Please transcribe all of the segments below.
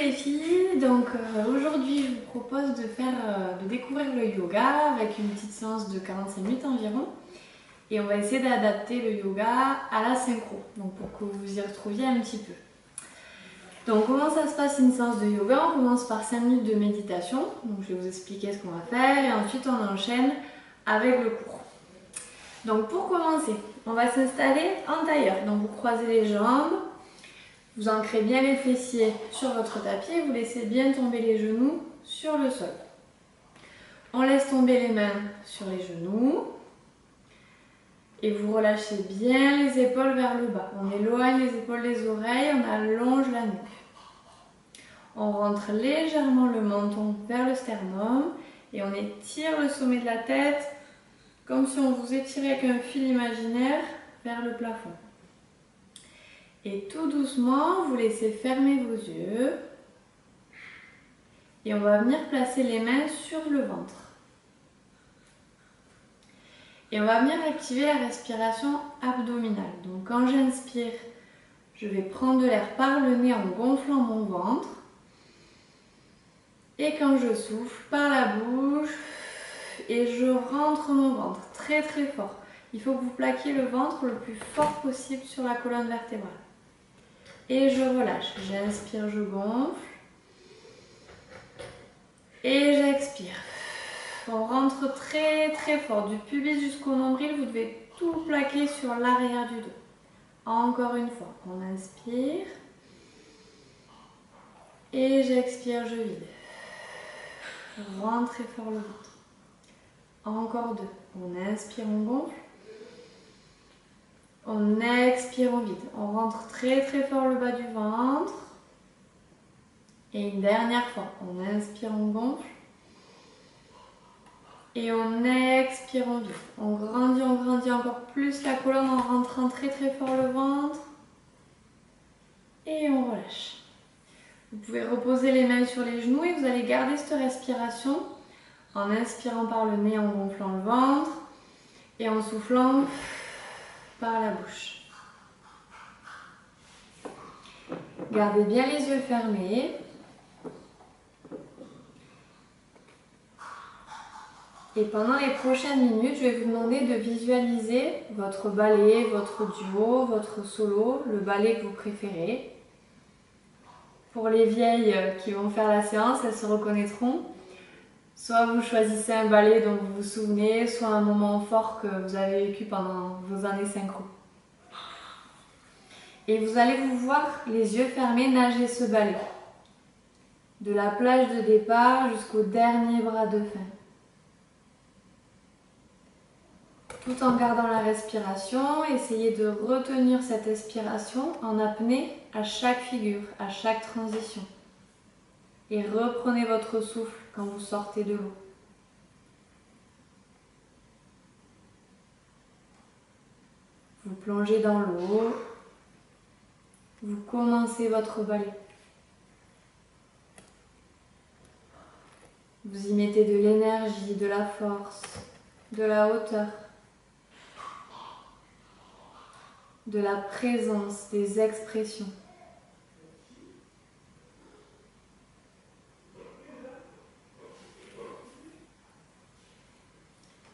les filles, donc aujourd'hui je vous propose de découvrir le yoga avec une petite séance de 45 minutes environ et on va essayer d'adapter le yoga à la synchro, donc pour que vous y retrouviez un petit peu. Donc comment ça se passe une séance de yoga? On commence par 5 minutes de méditation, donc je vais vous expliquer ce qu'on va faire et ensuite on enchaîne avec le cours. Donc pour commencer, on va s'installer en tailleur, donc vous croisez les jambes. Vous ancrez bien les fessiers sur votre tapis et vous laissez bien tomber les genoux sur le sol. On laisse tomber les mains sur les genoux et vous relâchez bien les épaules vers le bas. On éloigne les épaules des oreilles, on allonge la nuque. On rentre légèrement le menton vers le sternum et on étire le sommet de la tête comme si on vous étirait avec un fil imaginaire vers le plafond. Et tout doucement, vous laissez fermer vos yeux. Et on va venir placer les mains sur le ventre. Et on va venir activer la respiration abdominale. Donc quand j'inspire, je vais prendre de l'air par le nez en gonflant mon ventre. Et quand je souffle par la bouche, et je rentre mon ventre très très fort. Il faut que vous plaquiez le ventre le plus fort possible sur la colonne vertébrale. Et je relâche. J'inspire, je gonfle. Et j'expire. On rentre très très fort. Du pubis jusqu'au nombril, vous devez tout plaquer sur l'arrière du dos. Encore une fois. On inspire. Et j'expire, je vide. Je rentre très fort le ventre. Encore deux. On inspire, on gonfle. On expire, on vide. On rentre très très fort le bas du ventre. Et une dernière fois. On inspire, on gonfle. Et on expire, on vide. On grandit encore plus la colonne en rentrant très très fort le ventre. Et on relâche. Vous pouvez reposer les mains sur les genoux et vous allez garder cette respiration en inspirant par le nez, en gonflant le ventre et en soufflant par la bouche. Gardez bien les yeux fermés. Et pendant les prochaines minutes, je vais vous demander de visualiser votre ballet, votre duo, votre solo, le ballet que vous préférez. Pour les vieilles qui vont faire la séance, elles se reconnaîtront. Soit vous choisissez un ballet dont vous vous souvenez, soit un moment fort que vous avez vécu pendant vos années synchro. Et vous allez vous voir les yeux fermés nager ce ballet. De la plage de départ jusqu'au dernier bras de fin. Tout en gardant la respiration, essayez de retenir cette expiration en apnée à chaque figure, à chaque transition. Et reprenez votre souffle quand vous sortez de l'eau. Vous plongez dans l'eau, vous commencez votre balai. Vous y mettez de l'énergie, de la force, de la hauteur, de la présence, des expressions.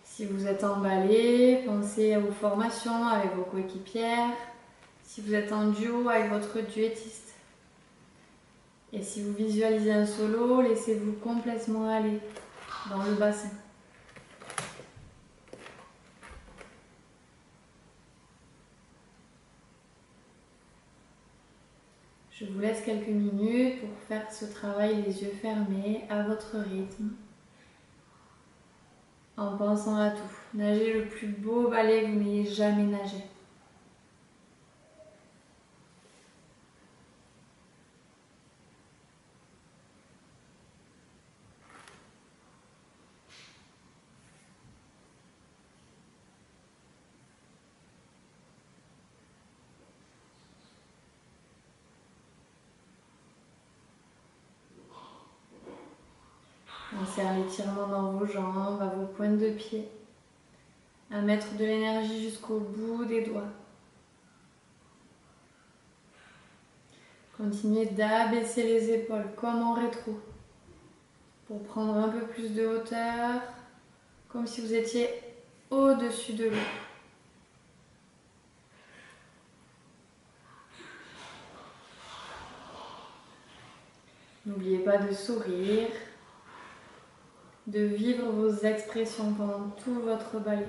Si vous êtes en ballet, pensez aux formations avec vos coéquipières. Si vous êtes en duo, avec votre duettiste. Et si vous visualisez un solo, laissez-vous complètement aller dans le bassin. Je vous laisse quelques minutes pour faire ce travail les yeux fermés à votre rythme. En pensant à tout. Nagez le plus beau ballet que vous n'ayez jamais nagé. Pensez à l'étirement dans vos jambes, à vos pointes de pied, à mettre de l'énergie jusqu'au bout des doigts. Continuez d'abaisser les épaules comme en rétro pour prendre un peu plus de hauteur, comme si vous étiez au-dessus de l'eau. N'oubliez pas de sourire, de vivre vos expressions pendant tout votre ballet.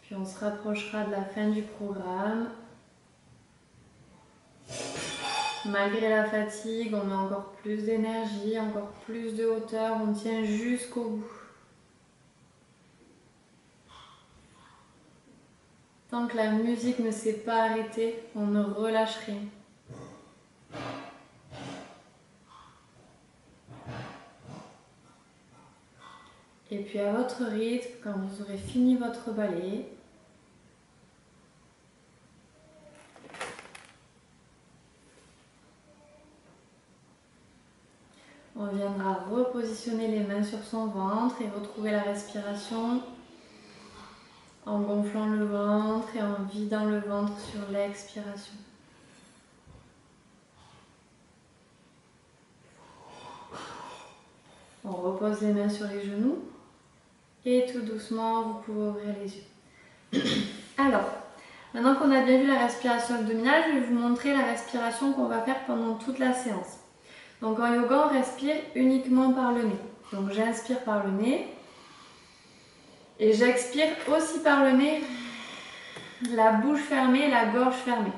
Puis on se rapprochera de la fin du programme. Malgré la fatigue, on met encore plus d'énergie, encore plus de hauteur, on tient jusqu'au bout. Tant que la musique ne s'est pas arrêtée, on ne relâche rien. Et puis à votre rythme, quand vous aurez fini votre ballet, on viendra repositionner les mains sur son ventre et retrouver la respiration en gonflant le ventre et en vidant le ventre sur l'expiration. On repose les mains sur les genoux et tout doucement, vous pouvez ouvrir les yeux. Alors, maintenant qu'on a bien vu la respiration abdominale, je vais vous montrer la respiration qu'on va faire pendant toute la séance. Donc en yoga, on respire uniquement par le nez. Donc j'inspire par le nez et j'expire aussi par le nez, la bouche fermée, la gorge fermée.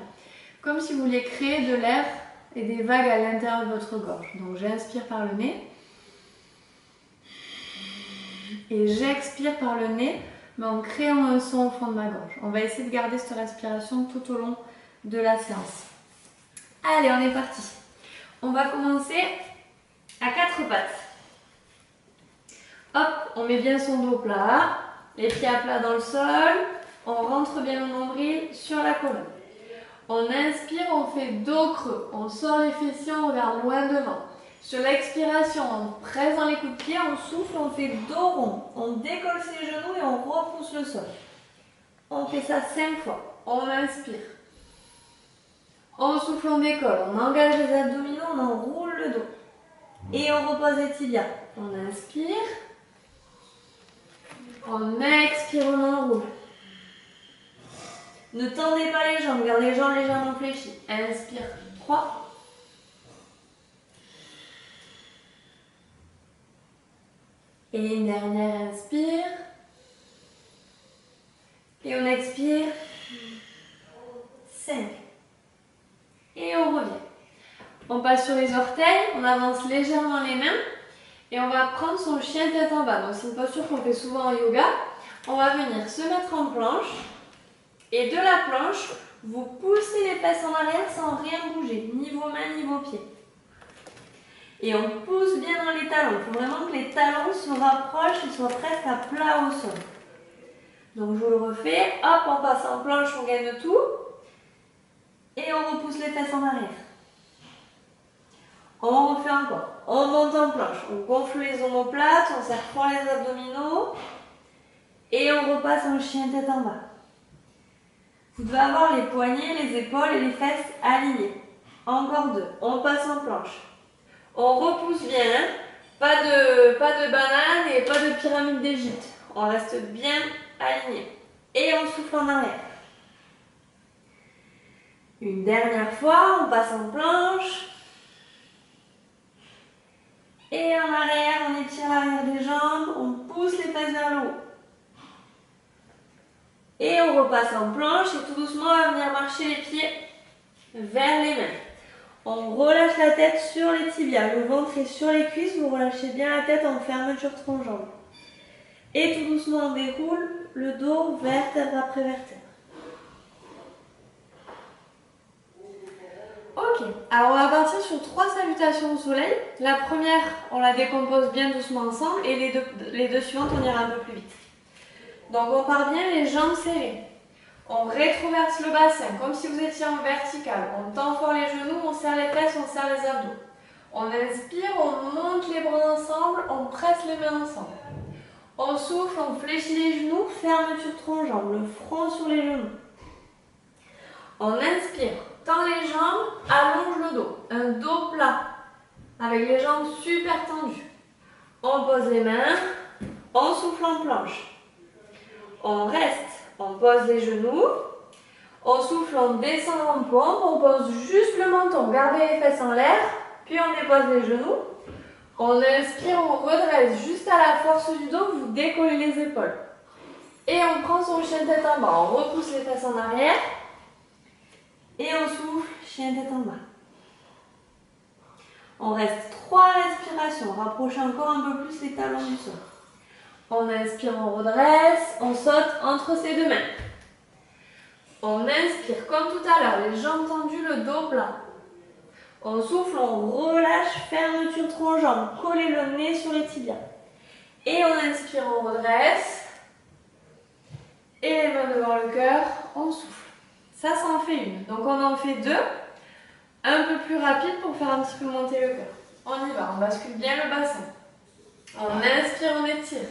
Comme si vous vouliez créer de l'air et des vagues à l'intérieur de votre gorge. Donc j'inspire par le nez et j'expire par le nez, mais en créant un son au fond de ma gorge. On va essayer de garder cette respiration tout au long de la séance. Allez, on est parti. On va commencer à quatre pattes. Hop, on met bien son dos plat, les pieds à plat dans le sol, on rentre bien le nombril sur la colonne. On inspire, on fait dos creux, on sort les fessiers, on regarde loin devant. Sur l'expiration, on presse dans les coups de pied, on souffle, on fait dos rond, on décolle ses genoux et on repousse le sol. On fait ça 5 fois. On inspire. On souffle, on décolle, on engage les abdominaux, on enroule le dos. Et on repose les tibias. On inspire. On expire, on enroule. Ne tendez pas les jambes, gardez les jambes légèrement fléchies. Inspire, 3. Et une dernière inspire. Et on expire, 5. Et on revient. On passe sur les orteils, on avance légèrement les mains et on va prendre son chien tête en bas. Donc c'est une posture qu'on fait souvent en yoga. On va venir se mettre en planche et de la planche, vous poussez les fesses en arrière sans rien bouger, ni vos mains ni vos pieds. Et on pousse bien dans les talons. Il faut vraiment que les talons se rapprochent et soient presque à plat au sol. Donc je vous le refais. Hop, on passe en planche, on gagne tout. Et on repousse les fesses en arrière. On refait encore. On monte en planche. On gonfle les omoplates, on serre fort les abdominaux. Et on repasse en chien tête en bas. Vous devez avoir les poignets, les épaules et les fesses alignées. Encore 2. On passe en planche. On repousse bien. Hein. Pas de banane et pas de pyramide d'Égypte. On reste bien aligné. Et on souffle en arrière. Une dernière fois, on passe en planche. Et en arrière, on étire l'arrière des jambes, on pousse les fesses vers le haut. Et on repasse en planche et tout doucement, on va venir marcher les pieds vers les mains. On relâche la tête sur les tibias, le ventre est sur les cuisses, vous relâchez bien la tête en fermeture tronc-jambe. Et tout doucement, on déroule le dos vertèbre après vertèbre. Ok, alors on va partir sur 3 salutations au soleil. La première, on la décompose bien doucement ensemble et les deux suivantes, on ira un peu plus vite. Donc on part bien les jambes serrées. On rétroverse le bassin comme si vous étiez en vertical. On tend fort les genoux, on serre les fesses, on serre les abdos. On inspire, on monte les bras ensemble, on presse les mains ensemble. On souffle, on fléchit les genoux, fermeture tronc-jambe, le front sur les genoux. On inspire, tend les jambes, allonge le dos. Un dos plat, avec les jambes super tendues. On pose les mains, on souffle en planche. On reste, on pose les genoux. On souffle, on descend en pompe, on pose juste le menton. Gardez les fesses en l'air, puis on dépose les genoux. On inspire, on redresse juste à la force du dos, vous décollez les épaules. Et on prend son chien tête en bas, on repousse les fesses en arrière. Et on souffle, chien tête en bas. On reste 3 respirations, rapprochez encore un peu plus les talons du sol. On inspire, on redresse, on saute entre ses deux mains. On inspire comme tout à l'heure, les jambes tendues, le dos plat. On souffle, on relâche, fermeture tronc-jambe, collez le nez sur les tibias. Et on inspire, on redresse. Et les mains devant le cœur, on souffle. Ça en fait une. Donc on en fait 2, un peu plus rapide pour faire un petit peu monter le cœur. On y va, on bascule bien le bassin. On inspire, on étire.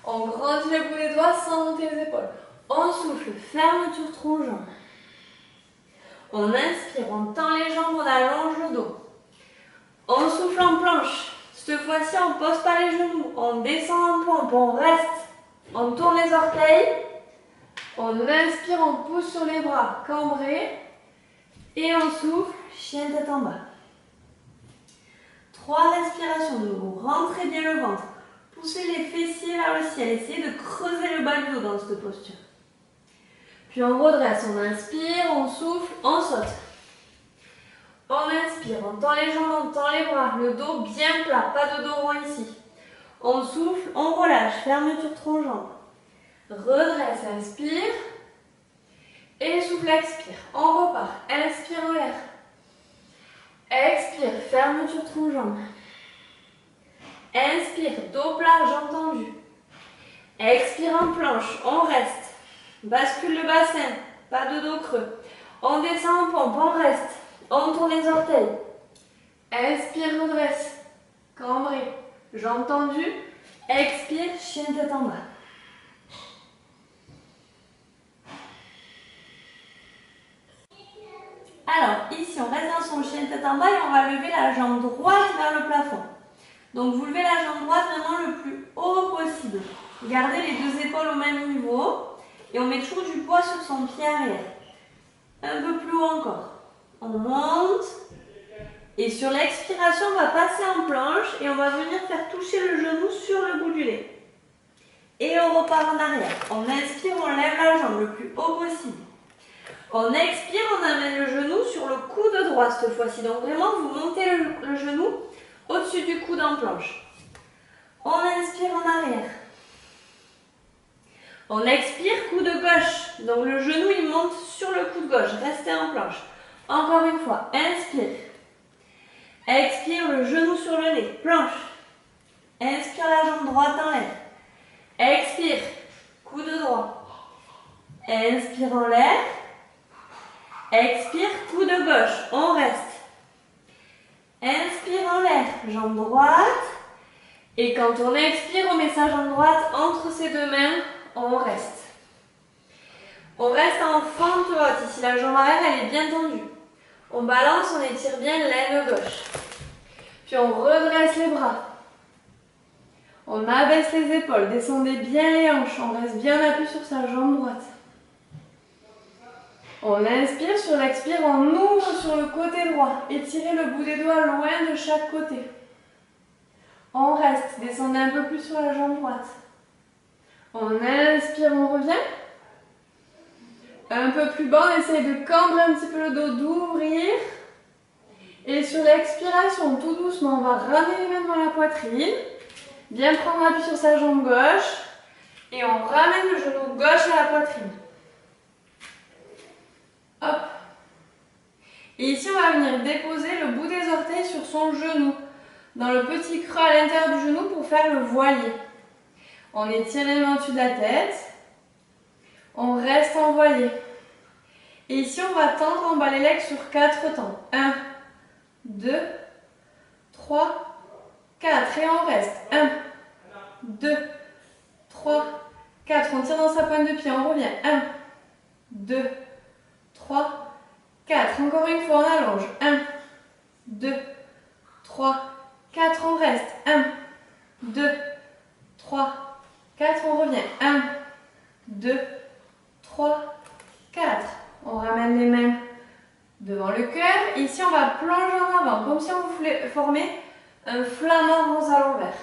On grandit le bout des doigts sans monter les épaules. On souffle, fermeture tronc-jambe. On inspire, on tend les jambes, on allonge le dos. On souffle en planche. Cette fois-ci, on ne pose pas les genoux. On descend en pompe, on reste. On tourne les orteils. On inspire, on pousse sur les bras, cambrés. Et on souffle, chien tête en bas. 3 respirations de nouveau. Rentrez bien le ventre. Poussez les fessiers vers le ciel. Essayez de creuser le bas du dos dans cette posture. Puis on redresse, on inspire, on souffle, on saute. On inspire, on tend les jambes, on tend les bras, le dos bien plat, pas de dos rond ici. On souffle, on relâche, fermeture tronc-jambe. Redresse, inspire. Et souffle, expire. On repart, inspire en l'air. Expire, fermeture tronc-jambe. Inspire, dos plat, jambes tendues. Expire en planche, on reste. Bascule le bassin, pas de dos creux. On descend en pompe, on reste. On tourne les orteils. Inspire, redresse. Cambré, jambes tendues. Expire, chien tête en bas. Alors, ici, on reste dans son chien tête en bas et on va lever la jambe droite vers le plafond. Donc, vous levez la jambe droite vraiment le plus haut possible. Gardez les 2 épaules au même niveau. Et on met toujours du poids sur son pied arrière. Un peu plus haut encore. On monte. Et sur l'expiration, on va passer en planche et on va venir faire toucher le genou sur le bout du nez. Et on repart en arrière. On inspire, on lève la jambe le plus haut possible. On expire, on amène le genou sur le coude droit cette fois-ci. Donc vraiment, vous montez le genou au-dessus du coude en planche. On inspire en arrière. On expire, coude gauche. Donc le genou, il monte sur le coude gauche. Restez en planche. Encore une fois, inspire. Expire, le genou sur le nez. Planche. Inspire, la jambe droite en l'air. Expire, coude droit. Inspire en l'air. Expire, coude gauche. On reste. Inspire en l'air, jambe droite. Et quand on expire, on met sa jambe droite entre ses 2 mains. On reste. On reste en fente haute. Ici, la jambe arrière, elle est bien tendue. On balance, on étire bien l'aine gauche. Puis on redresse les bras. On abaisse les épaules. Descendez bien les hanches. On reste bien appuyé sur sa jambe droite. On inspire, sur l'expire, on ouvre sur le côté droit. Étirez le bout des doigts loin de chaque côté. On reste. Descendez un peu plus sur la jambe droite. On inspire, on revient. Un peu plus bas, on essaye de cambrer un petit peu le dos, d'ouvrir. Et sur l'expiration, tout doucement, on va ramener les mains devant la poitrine. Bien prendre appui sur sa jambe gauche. Et on ramène le genou gauche à la poitrine. Hop. Et ici, on va venir déposer le bout des orteils sur son genou, dans le petit creux à l'intérieur du genou pour faire le voilier. On étire les mains au-dessus de la tête. On reste en voilier. Et ici, on va tendre en bas les legs sur 4 temps. 1, 2, 3, 4. Et on reste. 1, 2, 3, 4. On tire dans sa pointe de pied. On revient. 1, 2, 3, 4. Encore une fois, on allonge. 1, 2, 3, 4. On reste. 1, 2, 3, 4. On revient. 1, 2, 3, 4. On ramène les mains devant le cœur. Ici, on va plonger en avant, comme si on voulait former un flamant rose à l'envers.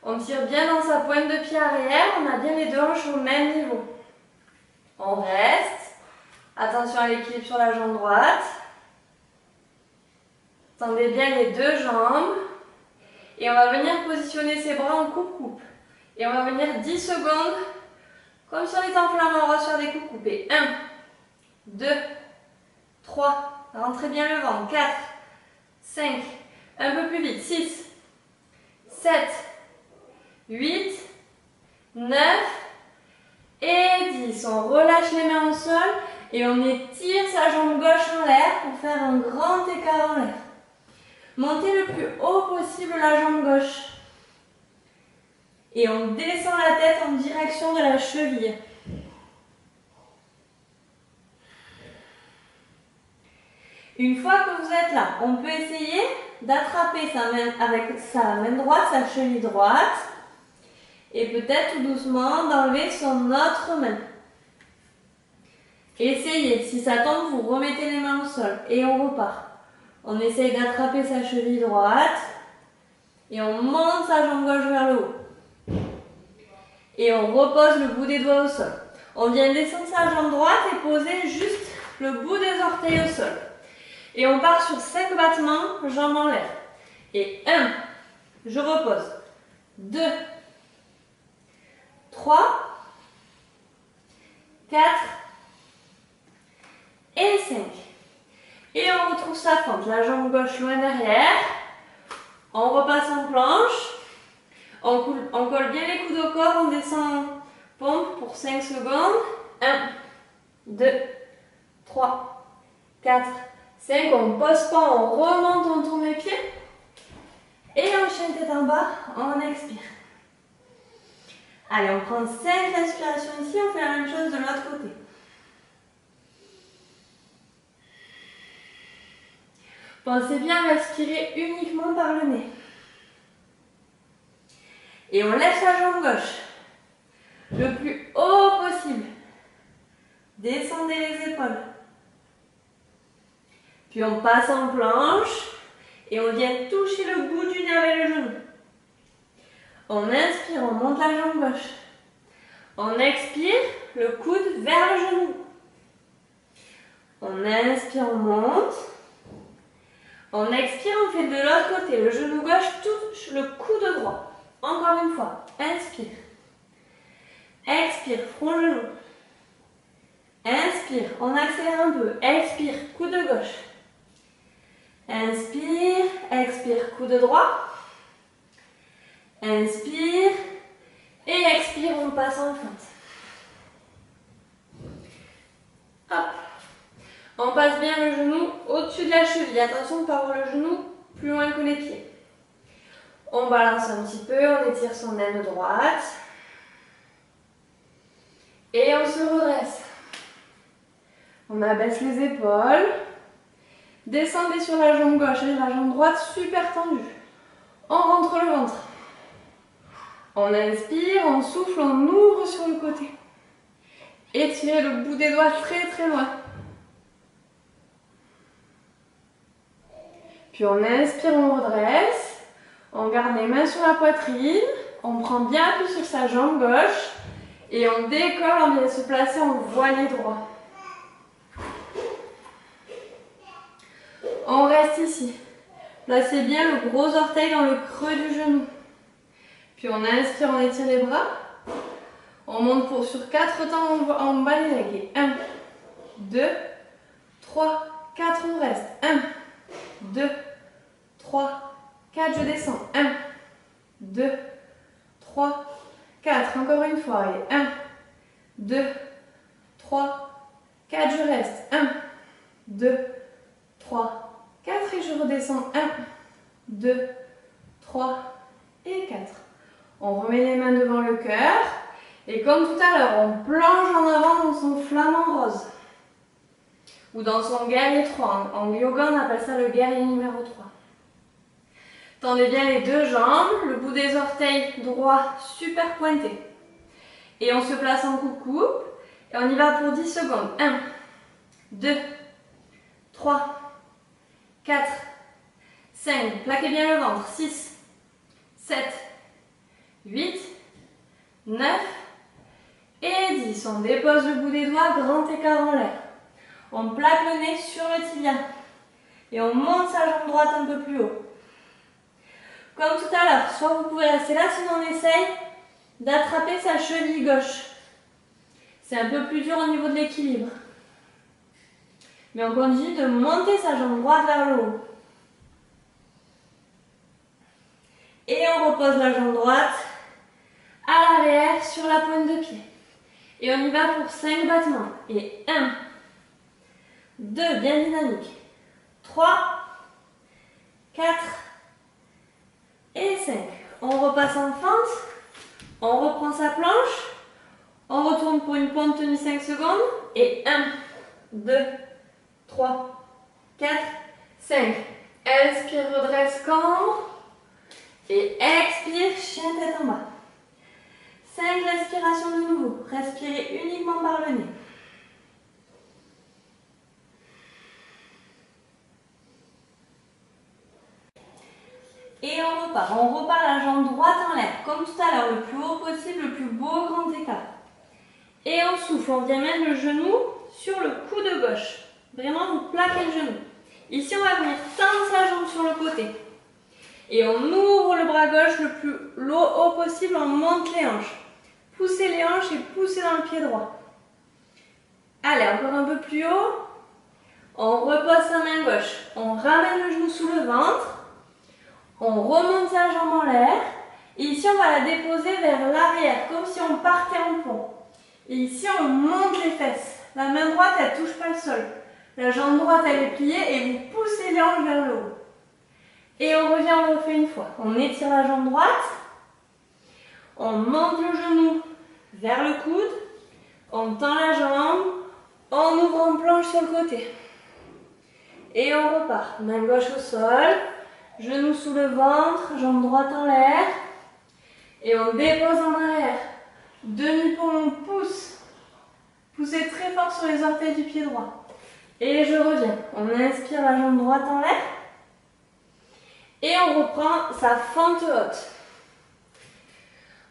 On tire bien dans sa pointe de pied arrière. On a bien les deux hanches au même niveau. On reste. Attention à l'équilibre sur la jambe droite. Tendez bien les deux jambes. Et on va venir positionner ses bras en coupe-coupe. Et on va venir 10 secondes, comme si on était en flamant, on va se faire des coupes coupées. 1, 2, 3, rentrez bien le ventre. 4, 5, un peu plus vite. 6, 7, 8, 9 et 10. On relâche les mains au sol et on étire sa jambe gauche en l'air pour faire un grand écart en l'air. Montez le plus haut possible la jambe gauche. Et on descend la tête en direction de la cheville. Une fois que vous êtes là, on peut essayer d'attraper sa main avec sa main droite, sa cheville droite. Et peut-être tout doucement d'enlever son autre main. Essayez. Si ça tombe, vous remettez les mains au sol. Et on repart. On essaye d'attraper sa cheville droite. Et on monte sa jambe gauche vers le haut. Et on repose le bout des doigts au sol. On vient descendre sa jambe droite et poser juste le bout des orteils au sol. Et on part sur 5 battements, jambes en l'air. Et 1, je repose. 2, 3, 4 et 5. Et on retrouve sa fente. La jambe gauche loin derrière. On repasse en planche. On colle bien les coudes au corps, on descend en pompe pour 5 secondes. 1, 2, 3, 4, 5. On ne pose pas, on remonte, on tourne les pieds. Et on chaîne tête en bas, on expire. Allez, on prend 5 respirations ici, on fait la même chose de l'autre côté. Pensez bien à respirer uniquement par le nez. Et on lève la jambe gauche le plus haut possible. Descendez les épaules. Puis on passe en planche et on vient toucher le bout du nez avec le genou. On inspire, on monte la jambe gauche. On expire, le coude vers le genou. On inspire, on monte. On expire, on fait de l'autre côté. Le genou gauche touche le coude droit. Encore une fois, inspire. Expire, front genou. Inspire, on accélère un peu. Expire, coude gauche. Inspire, expire, coude droit. Inspire et expire, on passe en fente. Hop. On passe bien le genou au-dessus de la cheville. Attention de ne pas avoir le genou plus loin que les pieds. On balance un petit peu, on étire son aine droite. Et on se redresse. On abaisse les épaules. Descendez sur la jambe gauche et la jambe droite super tendue. On rentre le ventre. On inspire, on souffle, on ouvre sur le côté. Étirez le bout des doigts très très loin. Puis on inspire, on redresse. On garde les mains sur la poitrine. On prend bien appui sur sa jambe gauche. Et on décolle, on vient se placer en voilier droit. On reste ici. Placez bien le gros orteil dans le creux du genou. Puis on inspire, on étire les bras. On monte sur 4 temps en bas les legs. 1, 2, 3, 4, on reste. 1, 2, 3, 4, je descends. 1, 2, 3, 4. Encore une fois. Et 1, 2, 3, 4, je reste. 1, 2, 3, 4 et je redescends. 1, 2, 3 et 4. On remet les mains devant le cœur. Et comme tout à l'heure, on plonge en avant dans son flamant rose. Ou dans son guerrier 3. En yoga, on appelle ça le guerrier numéro 3. Tendez bien les deux jambes, le bout des orteils droit super pointé. Et on se place en coupe-coupe. Et on y va pour 10 secondes. 1, 2, 3, 4, 5. Plaquez bien le ventre. 6, 7, 8, 9 et 10. On dépose le bout des doigts, grand écart en l'air. On plaque le nez sur le tibia. Et on monte sa jambe droite un peu plus haut. Comme tout à l'heure, soit vous pouvez rester là, sinon on essaye d'attraper sa cheville gauche. C'est un peu plus dur au niveau de l'équilibre. Mais on continue de monter sa jambe droite vers le haut. Et on repose la jambe droite à l'arrière sur la pointe de pied. Et on y va pour 5 battements. Et 1, 2, bien dynamique. 3, 4 et 5. On repasse en fente. On reprend sa planche. On retourne pour une pompe tenue 5 secondes. Et 1, 2, 3, 4, 5. Inspire, redresse, cambre. Et expire, chien tête en bas. 5 respirations de nouveau. Respirez uniquement par le nez. Et on repart. On repart la jambe droite en l'air. Comme tout à l'heure, le plus haut possible, le plus beau grand écart. Et on souffle. On vient mettre le genou sur le coude gauche. Vraiment, vous plaquez le genou. Ici, on va venir tendre sa jambe sur le côté. Et on ouvre le bras gauche le plus haut possible. On monte les hanches. Poussez les hanches et poussez dans le pied droit. Allez, encore un peu plus haut. On repose sa main gauche. On ramène le genou sous le ventre. On remonte sa jambe en l'air. Et ici, on va la déposer vers l'arrière, comme si on partait en pont. Et ici, on monte les fesses. La main droite, elle ne touche pas le sol. La jambe droite, elle est pliée et vous poussez les hanches vers le haut. Et on revient, on refait une fois. On étire la jambe droite. On monte le genou vers le coude. On tend la jambe. On ouvre en planche sur le côté. Et on repart. Main gauche au sol. Genou sous le ventre. Jambe droite en l'air. Et on dépose en arrière. Demi-pont, on pousse. Poussez très fort sur les orteils du pied droit. Et je reviens. On inspire la jambe droite en l'air. Et on reprend sa fente haute.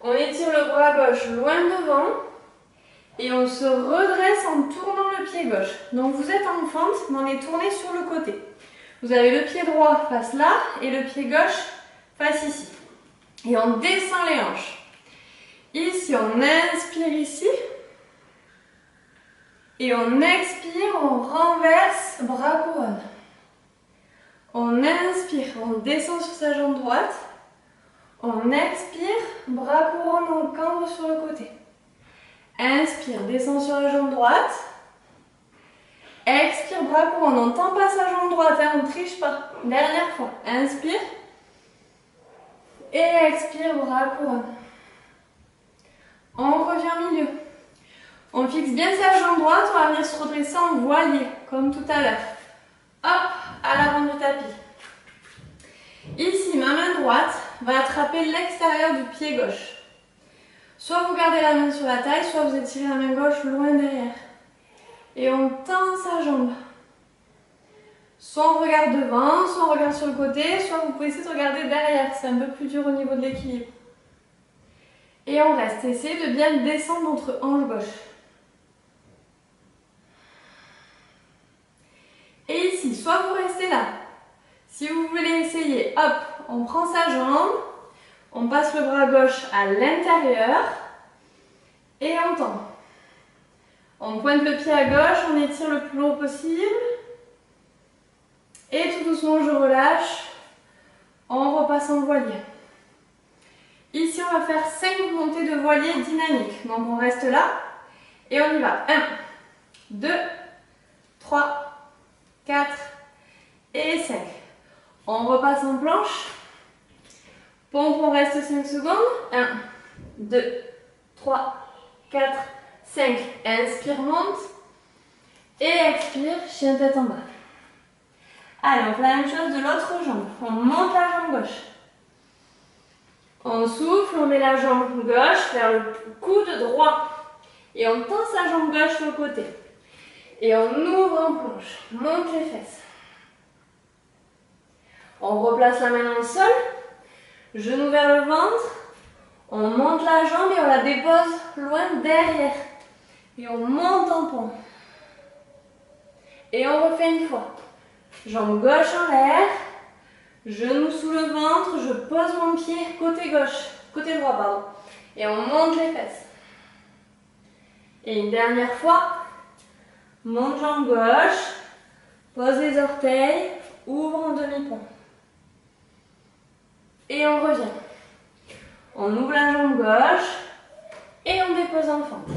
On étire le bras gauche loin devant. Et on se redresse en tournant le pied gauche. Donc vous êtes en fente, mais on est tourné sur le côté. Vous avez le pied droit face là et le pied gauche face ici. Et on descend les hanches. Ici, on inspire ici. Et on expire, on renverse, bras couronne. On inspire, on descend sur sa jambe droite. On expire, bras couronne, on cambre sur le côté. Inspire, descend sur la jambe droite. Expire, bras couronne. On ne tend pas sa jambe droite, hein, on ne triche pas. Dernière fois. Inspire. Et expire, bras couronne. On revient au milieu. On fixe bien sa jambe droite, on va venir se redresser en voilier, comme tout à l'heure. Hop, à l'avant du tapis. Ici, ma main droite va attraper l'extérieur du pied gauche. Soit vous gardez la main sur la taille, soit vous étirez la main gauche loin derrière. Et on tend sa jambe. Soit on regarde devant, soit on regarde sur le côté, soit vous pouvez essayer de regarder derrière. C'est un peu plus dur au niveau de l'équilibre. Et on reste. Essayez de bien descendre notre hanche gauche. Et ici, soit vous restez là. Si vous voulez essayer, hop, on prend sa jambe, on passe le bras gauche à l'intérieur et on tend. On pointe le pied à gauche, on étire le plus haut possible. Et tout doucement, je relâche. On repasse en voilier. Ici, on va faire 5 montées de voilier dynamiques. Donc, on reste là et on y va. 1, 2, 3, 4 et 5. On repasse en planche. Pompe, on reste 5 secondes. 1, 2, 3, 4, 5. Inspire, monte. Et expire, chien tête en bas. Allez, on fait la même chose de l'autre jambe. On monte la jambe gauche. On souffle, on met la jambe gauche vers le coude droit. Et on tend sa jambe gauche sur le côté. Et on ouvre en planche. Monte les fesses. On replace la main dans le sol. Genou vers le ventre. On monte la jambe et on la dépose loin derrière. Et on monte en pont. Et on refait une fois. Jambe gauche en l'air. Genou sous le ventre. Je pose mon pied côté gauche. Côté droit, pardon. Et on monte les fesses. Et une dernière fois. Monte jambe gauche. Pose les orteils. Ouvre en demi-pont. Et on revient. On ouvre la jambe gauche. Et on dépose en fente.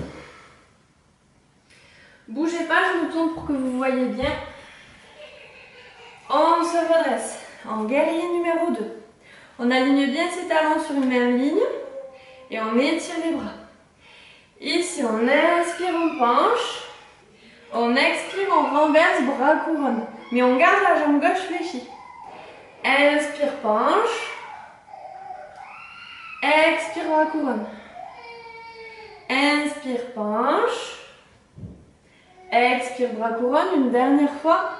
Bougez pas, je me tourne pour que vous voyez bien. On se redresse en guerrier numéro 2. On aligne bien ses talons sur une même ligne et on étire les bras. Ici, on inspire, on penche. On expire, on renverse, bras couronne. Mais on garde la jambe gauche fléchie. Inspire, penche. Expire, bras couronne. Inspire, penche. Expire, bras couronne. Une dernière fois.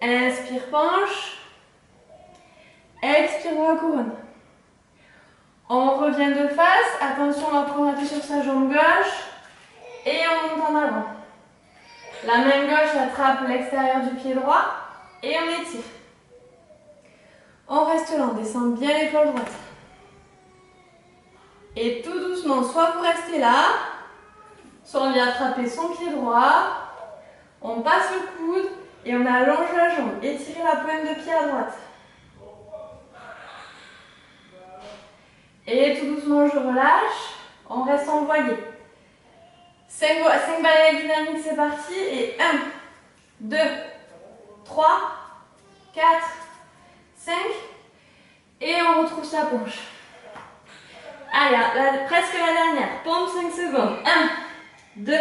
Inspire, penche. Expire, bras couronne. On revient de face. Attention, on va prendre appui sur sa jambe gauche. Et on monte en avant. La main gauche attrape l'extérieur du pied droit. Et on étire. On reste là, on descend bien l'épaule droite. Et tout doucement, soit vous restez là, soit on vient attraper son pied droit. On passe le coude et on allonge la jambe. Étirez la pointe de pied à droite. Et tout doucement, je relâche. On reste en voilier. 5 balayés dynamiques, c'est parti. Et 1, 2, 3, 4, 5. Et on retrouve sa planche. Allez, presque la dernière. Pompe 5 secondes. 1, 2,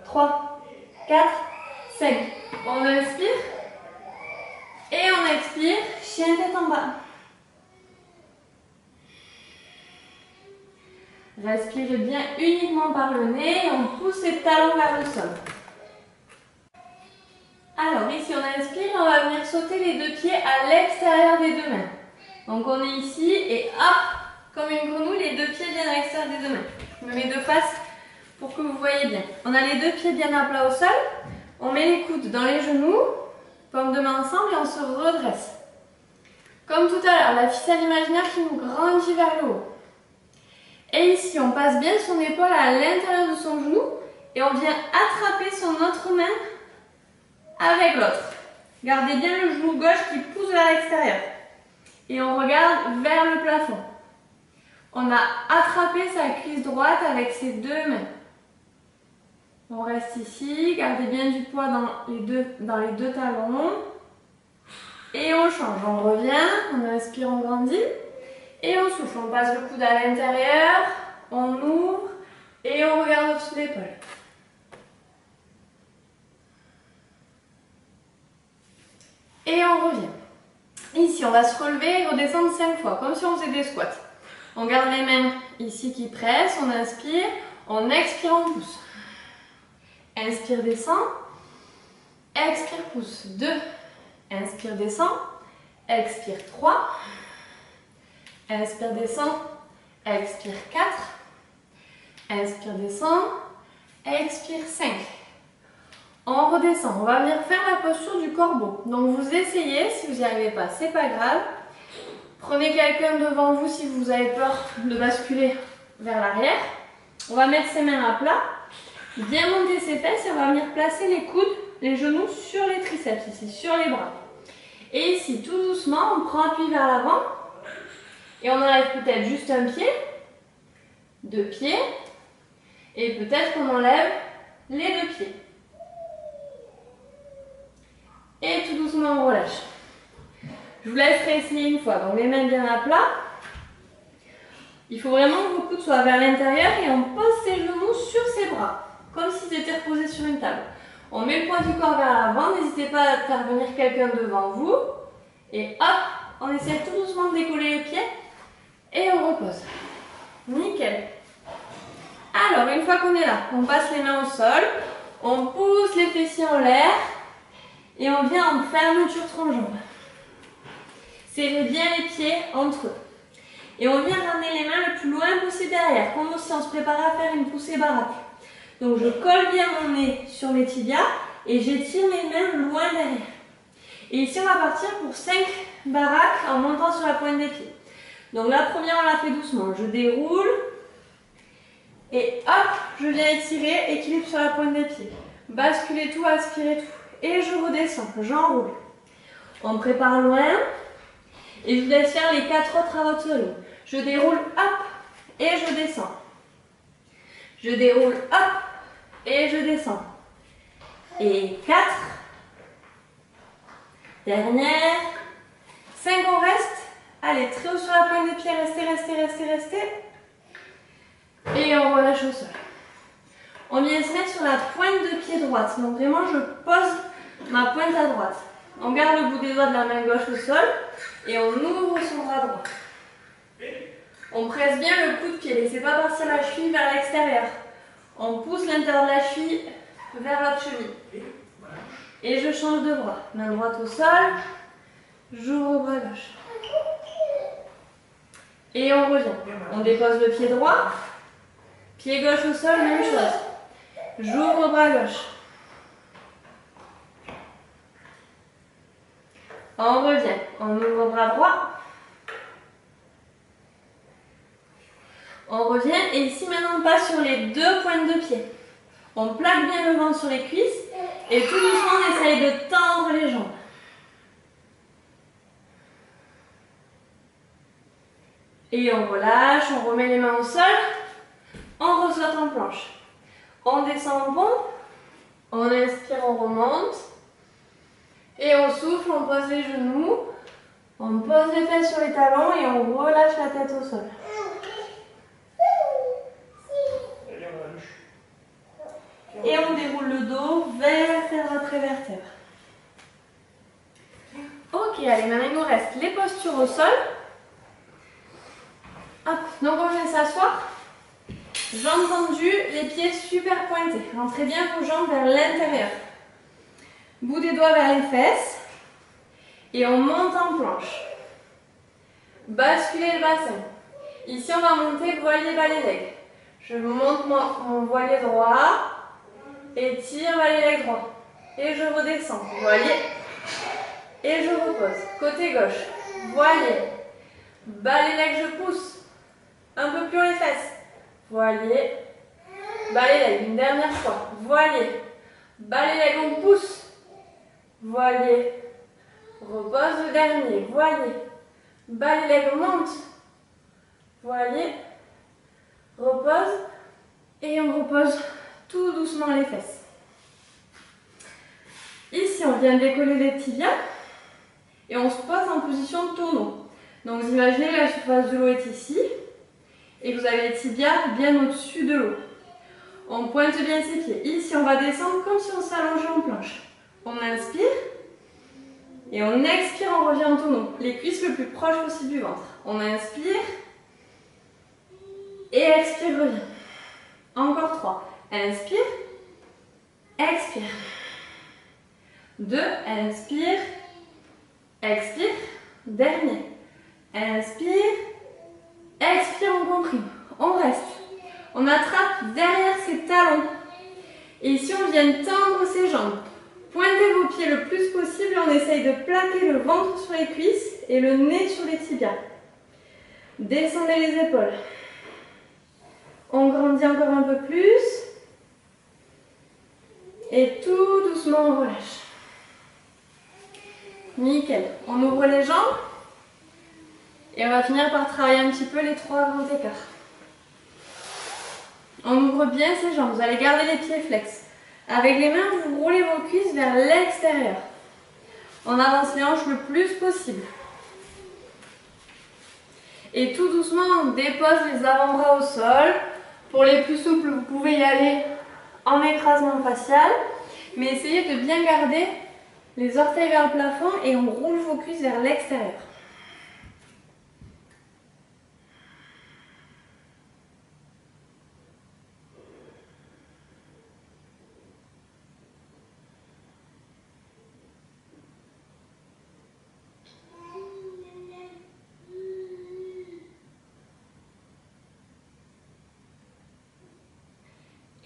3, 4, 5. On inspire. Et on expire. Chien tête en bas. Respirez bien uniquement par le nez. On pousse les talons vers le sol. Alors ici on inspire, on va venir sauter les deux pieds à l'extérieur des deux mains. Donc on est ici et hop, comme une grenouille, les deux pieds viennent à l'extérieur des deux mains. Je me mets de face pour que vous voyez bien. On a les deux pieds bien à plat au sol. On met les coudes dans les genoux, paumes de main ensemble et on se redresse. Comme tout à l'heure, la ficelle imaginaire qui nous grandit vers le haut. Et ici, on passe bien son épaule à l'intérieur de son genou et on vient attraper son autre main avec l'autre. Gardez bien le genou gauche qui pousse vers l'extérieur. Et on regarde vers le plafond. On a attrapé sa cuisse droite avec ses deux mains. On reste ici, gardez bien du poids dans les deux talons. Et on change, on revient, on inspire, on grandit. Et on souffle, on passe le coude à l'intérieur, on ouvre et on regarde au-dessus de l'épaule. Et on revient. Ici, on va se relever et redescendre 5 fois, comme si on faisait des squats. On garde les mains ici qui pressent, on inspire, on expire, on pousse. Inspire, descend. Expire, pousse. 2. Inspire, descend. Expire, 3. Inspire, descend. Expire, 4. Inspire, descend. Expire, 5. On redescend. On va venir faire la posture du corbeau. Donc vous essayez, si vous n'y arrivez pas, c'est pas grave. Prenez quelqu'un devant vous si vous avez peur de basculer vers l'arrière. On va mettre ses mains à plat. Bien monter ses fesses et on va venir placer les coudes, les genoux sur les triceps, ici, sur les bras. Et ici, tout doucement, on prend appui vers l'avant. Et on enlève peut-être juste un pied, 2 pieds. Et peut-être qu'on enlève les 2 pieds. Et tout doucement, on relâche. Je vous laisserai essayer une fois. Donc les mains bien à plat. Il faut vraiment que vos coudes soient vers l'intérieur et on pose ses genoux sur ses bras, comme s'ils étaient reposés sur une table. On met le poids du corps vers l'avant, n'hésitez pas à faire venir quelqu'un devant vous. Et hop, on essaie tout doucement de décoller les pieds et on repose. Nickel. Alors, une fois qu'on est là, on passe les mains au sol, on pousse les fessiers en l'air et on vient en fermeture tronc-jambe. Serrez bien les pieds entre eux. Et on vient ramener les mains le plus loin possible derrière, comme si on se préparait à faire une poussée baraque. Donc je colle bien mon nez sur mes tibias et j'étire mes mains loin derrière. Et ici on va partir pour 5 baraques en montant sur la pointe des pieds. Donc la première on la fait doucement, je déroule et hop, je viens étirer, équilibre sur la pointe des pieds. Basculez tout, aspirez tout. Et je redescends, j'enroule. On prépare loin et je vous laisse faire les 4 autres à votre rythme. Je déroule, hop, et je descends. Je déroule, hop, et je descends. Et 4. Dernière. 5, on reste. Allez, très haut sur la pointe des pieds, restez, restez, restez, restez. Et on relâche au sol. On vient se mettre sur la pointe de pied droite. Donc vraiment, je pose ma pointe à droite. On garde le bout des doigts de la main gauche au sol et on ouvre son bras droit. On presse bien le coup de pied, laissez pas partir la cheville vers l'extérieur. On pousse l'intérieur de la cheville vers votre cheville. Et je change de bras. Main droite au sol, j'ouvre au bras gauche. Et on revient. On dépose le pied droit, pied gauche au sol, même chose. J'ouvre au bras gauche. On revient. On ouvre au bras droit. On revient et ici maintenant on passe sur les 2 pointes de pied. On plaque bien le ventre sur les cuisses et tout doucement on essaye de tendre les jambes. Et on relâche, on remet les mains au sol, on ressaute en planche. On descend en pont, on inspire, on remonte. Et on souffle, on pose les genoux, on pose les fesses sur les talons et on relâche la tête au sol. Et on déroule le dos, vertèbre après vertèbre. Ok, allez, maintenant il nous reste les postures au sol. Hop, donc on vient s'asseoir. Jambes tendues, les pieds super pointés. Rentrez bien vos jambes vers l'intérieur. Bout des doigts vers les fesses. Et on monte en planche. Basculez le bassin. Ici on va monter voilier balai-leg. Je monte mon voilier droit. Étire balai-leg droit. Et je redescends. Voilier. Et je repose. Côté gauche. Voilier. Balai-leg, je pousse. Un peu plus haut les fesses. Voilier. Balai-leg. Une dernière fois. Voilier. Balai-leg, on pousse. Voilier. Repose le dernier. Voilier. Balai-leg, on monte. Voilier. Repose. Et on repose tout doucement les fesses. Ici, on vient décoller les tibias. Et on se pose en position de tonneau. Donc vous imaginez que la surface de l'eau est ici. Et que vous avez les tibias bien au-dessus de l'eau. On pointe bien ses pieds. Ici, on va descendre comme si on s'allongeait en planche. On inspire. Et on expire, on revient en tonneau. Les cuisses le plus proche possible du ventre. On inspire. Et expire, revient. Encore 3. Inspire. Expire. 2. Inspire. Expire. Dernier. Inspire. Expire, on comprime. On reste. On attrape derrière ses talons. Et ici, on vient tendre ses jambes. Pointez vos pieds le plus possible. On essaye de plaquer le ventre sur les cuisses et le nez sur les tibias. Descendez les épaules. On grandit encore un peu plus. Et tout doucement, on relâche. Nickel. On ouvre les jambes et on va finir par travailler un petit peu les 3 grands écarts. On ouvre bien ses jambes, vous allez garder les pieds flex. Avec les mains, vous roulez vos cuisses vers l'extérieur. On avance les hanches le plus possible. Et tout doucement, on dépose les avant-bras au sol. Pour les plus souples, vous pouvez y aller en écrasement facial. Mais essayez de bien garder les orteils vers le plafond et on roule vos cuisses vers l'extérieur.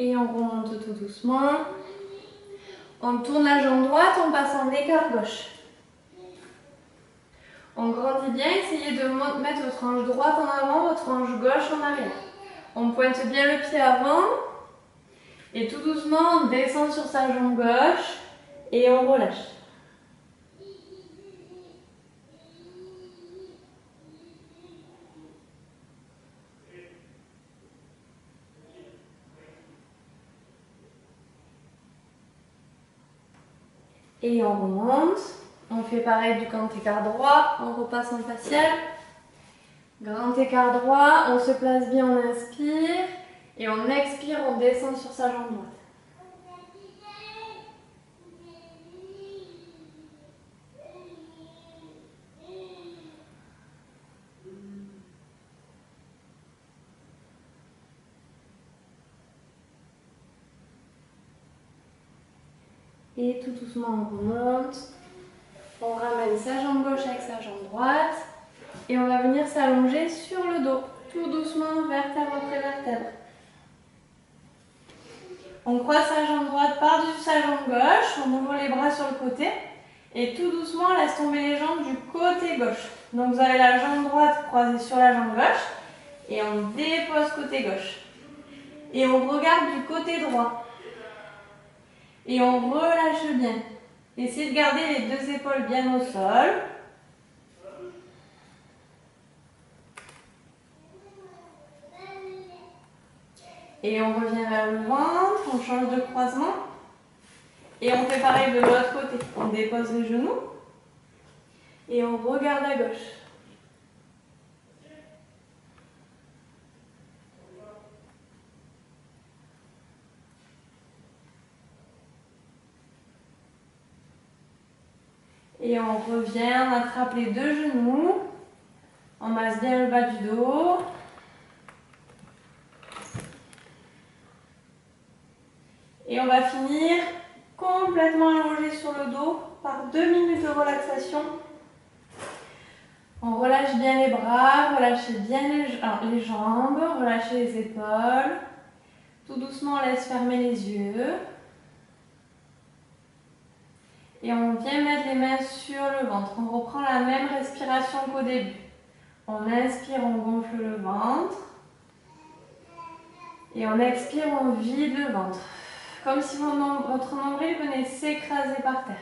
Et on remonte tout doucement. On tourne la jambe droite, on passe en écart gauche. On grandit bien, essayez de mettre votre hanche droite en avant, votre hanche gauche en arrière. On pointe bien le pied avant. Et tout doucement, on descend sur sa jambe gauche et on relâche. Et on remonte. On fait pareil du grand écart droit. On repasse en facial. Grand écart droit. On se place bien, on inspire. Et on expire, on descend sur sa jambe droite. Et tout doucement, on remonte. On ramène sa jambe gauche avec sa jambe droite. Et on va venir s'allonger sur le dos. Tout doucement, vertèbre après vertèbre. On croise sa jambe droite par-dessus sa jambe gauche. On ouvre les bras sur le côté. Et tout doucement, on laisse tomber les jambes du côté gauche. Donc vous avez la jambe droite croisée sur la jambe gauche. Et on dépose côté gauche. Et on regarde du côté droit. Et on relâche bien. Essayez de garder les 2 épaules bien au sol. Et on revient vers le ventre, on change de croisement. Et on fait pareil de l'autre côté. On dépose les genoux. Et on regarde à gauche. Et on revient, on attrape les 2 genoux. On masse bien le bas du dos. Et on va finir complètement allongé sur le dos par 2 minutes de relaxation. On relâche bien les bras, relâchez bien les jambes, relâchez les épaules. Tout doucement, on laisse fermer les yeux. Et on vient mettre les mains sur le ventre. On reprend la même respiration qu'au début. On inspire, on gonfle le ventre. Et on expire, on vide le ventre. Comme si votre nombril venait s'écraser par terre.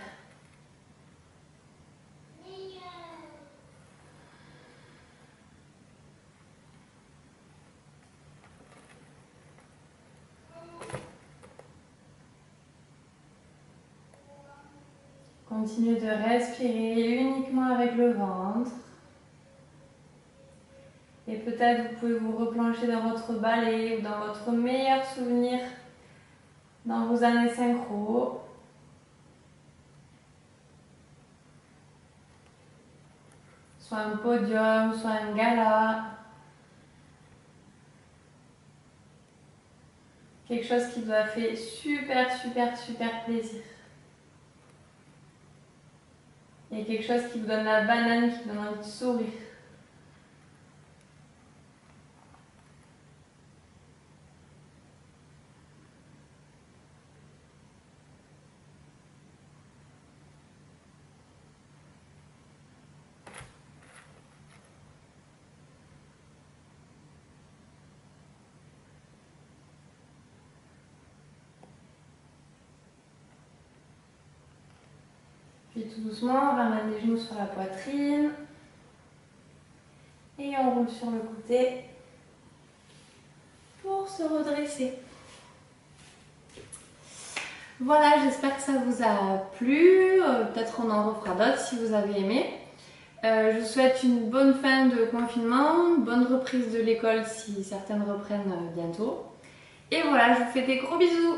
Continuez de respirer uniquement avec le ventre. Et peut-être vous pouvez vous replonger dans votre balai ou dans votre meilleur souvenir dans vos années synchro. Soit un podium, soit un gala. Quelque chose qui vous a fait super plaisir. Et quelque chose qui vous donne la banane, qui vous donne envie de sourire. Puis tout doucement, on ramène les genoux sur la poitrine. Et on roule sur le côté pour se redresser. Voilà, j'espère que ça vous a plu. Peut-être on en refera d'autres si vous avez aimé. Je vous souhaite une bonne fin de confinement, une bonne reprise de l'école si certaines reprennent bientôt. Et voilà, je vous fais des gros bisous.